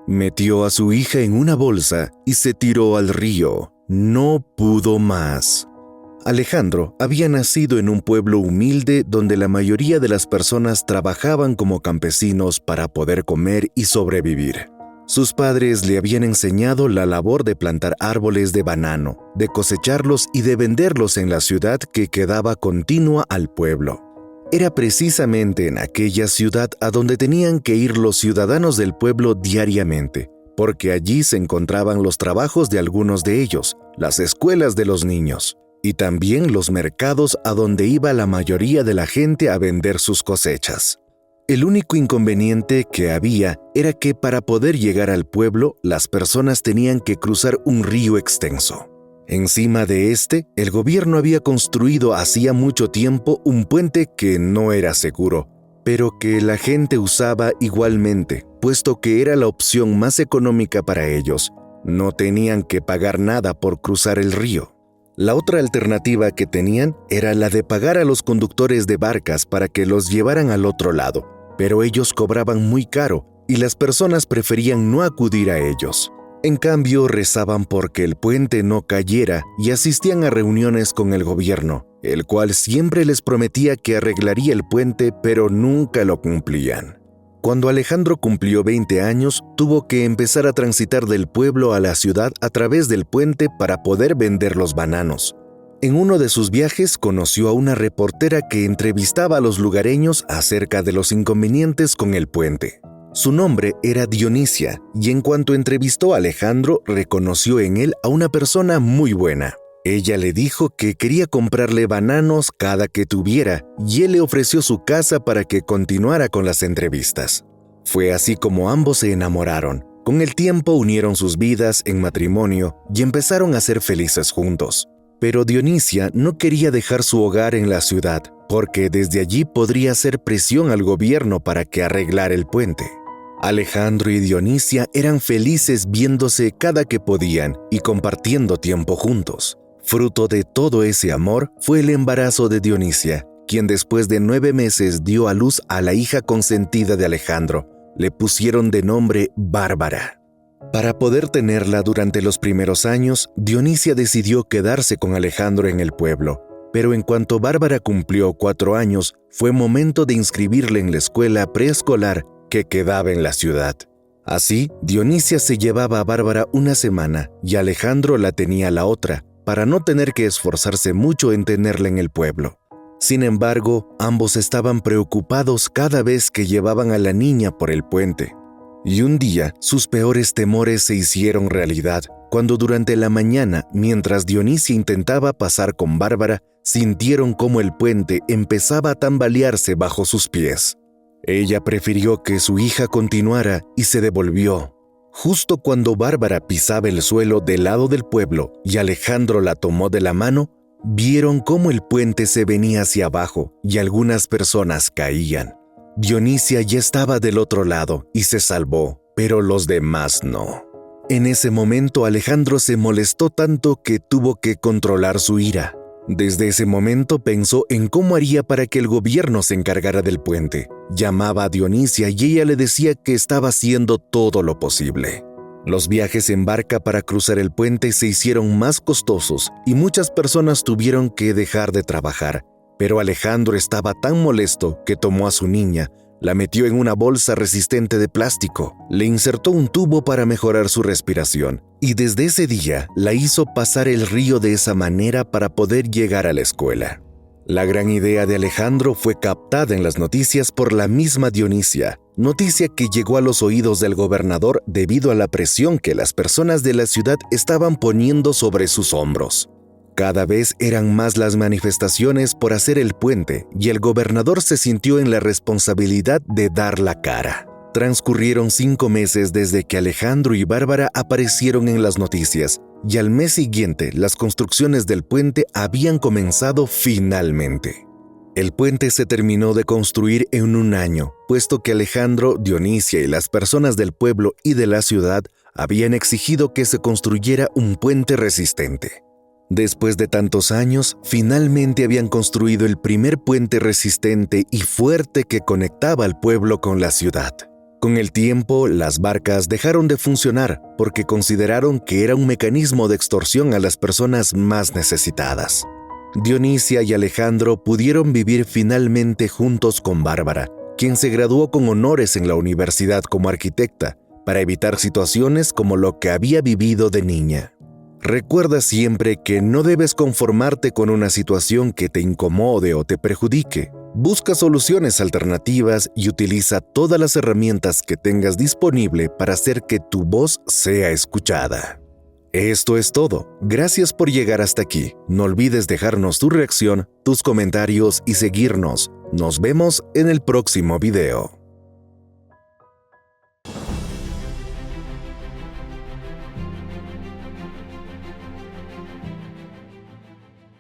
Metió a su hija en una bolsa y se tiró al río. No pudo más. Alejandro había nacido en un pueblo humilde donde la mayoría de las personas trabajaban como campesinos para poder comer y sobrevivir. Sus padres le habían enseñado la labor de plantar árboles de banano, de cosecharlos y de venderlos en la ciudad que quedaba continua al pueblo. Era precisamente en aquella ciudad a donde tenían que ir los ciudadanos del pueblo diariamente, porque allí se encontraban los trabajos de algunos de ellos, las escuelas de los niños, y también los mercados a donde iba la mayoría de la gente a vender sus cosechas. El único inconveniente que había era que para poder llegar al pueblo, las personas tenían que cruzar un río extenso. Encima de el gobierno había construido hacía mucho tiempo un puente que no era seguro, pero que la gente usaba igualmente, puesto que era la opción más económica para ellos. No tenían que pagar nada por cruzar el río. La otra alternativa que tenían era la de pagar a los conductores de barcas para que los llevaran al otro lado, pero ellos cobraban muy caro y las personas preferían no acudir a ellos. En cambio, rezaban porque el puente no cayera y asistían a reuniones con el gobierno, el cual siempre les prometía que arreglaría el puente, pero nunca lo cumplían. Cuando Alejandro cumplió 20 años, tuvo que empezar a transitar del pueblo a la ciudad a través del puente para poder vender los bananos. En uno de sus viajes conoció a una reportera que entrevistaba a los lugareños acerca de los inconvenientes con el puente. Su nombre era Dionisia, y en cuanto entrevistó a Alejandro, reconoció en él a una persona muy buena. Ella le dijo que quería comprarle bananos cada que tuviera, y él le ofreció su casa para que continuara con las entrevistas. Fue así como ambos se enamoraron. Con el tiempo unieron sus vidas en matrimonio y empezaron a ser felices juntos. Pero Dionisia no quería dejar su hogar en la ciudad, porque desde allí podría hacer presión al gobierno para que arreglara el puente. Alejandro y Dionisia eran felices viéndose cada que podían y compartiendo tiempo juntos. Fruto de todo ese amor fue el embarazo de Dionisia, quien después de 9 meses dio a luz a la hija consentida de Alejandro. Le pusieron de nombre Bárbara. Para poder tenerla durante los primeros años, Dionisia decidió quedarse con Alejandro en el pueblo, pero en cuanto Bárbara cumplió 4 años, fue momento de inscribirla en la escuela preescolar que quedaba en la ciudad. Así, Dionisia se llevaba a Bárbara una semana y Alejandro la tenía la otra, para no tener que esforzarse mucho en tenerla en el pueblo. Sin embargo, ambos estaban preocupados cada vez que llevaban a la niña por el puente. Y un día, sus peores temores se hicieron realidad, cuando durante la mañana, mientras Dionisia intentaba pasar con Bárbara, sintieron cómo el puente empezaba a tambalearse bajo sus pies. Ella prefirió que su hija continuara y se devolvió. Justo cuando Bárbara pisaba el suelo del lado del pueblo y Alejandro la tomó de la mano, vieron cómo el puente se venía hacia abajo y algunas personas caían. Dionisia ya estaba del otro lado y se salvó, pero los demás no. En ese momento Alejandro se molestó tanto que tuvo que controlar su ira. Desde ese momento pensó en cómo haría para que el gobierno se encargara del puente. Llamaba a Dionisia y ella le decía que estaba haciendo todo lo posible. Los viajes en barca para cruzar el puente se hicieron más costosos y muchas personas tuvieron que dejar de trabajar. Pero Alejandro estaba tan molesto que tomó a su niña, la metió en una bolsa resistente de plástico, le insertó un tubo para mejorar su respiración y desde ese día la hizo pasar el río de esa manera para poder llegar a la escuela. La gran idea de Alejandro fue captada en las noticias por la misma Dionisia, noticia que llegó a los oídos del gobernador debido a la presión que las personas de la ciudad estaban poniendo sobre sus hombros. Cada vez eran más las manifestaciones por hacer el puente y el gobernador se sintió en la responsabilidad de dar la cara. Transcurrieron 5 meses desde que Alejandro y Bárbara aparecieron en las noticias y al mes siguiente las construcciones del puente habían comenzado finalmente. El puente se terminó de construir en 1 año, puesto que Alejandro, Dionisia y las personas del pueblo y de la ciudad habían exigido que se construyera un puente resistente. Después de tantos años, finalmente habían construido el primer puente resistente y fuerte que conectaba al pueblo con la ciudad. Con el tiempo, las barcas dejaron de funcionar porque consideraron que era un mecanismo de extorsión a las personas más necesitadas. Dionisia y Alejandro pudieron vivir finalmente juntos con Bárbara, quien se graduó con honores en la universidad como arquitecta, para evitar situaciones como lo que había vivido de niña. Recuerda siempre que no debes conformarte con una situación que te incomode o te perjudique. Busca soluciones alternativas y utiliza todas las herramientas que tengas disponible para hacer que tu voz sea escuchada. Esto es todo. Gracias por llegar hasta aquí. No olvides dejarnos tu reacción, tus comentarios y seguirnos. Nos vemos en el próximo video.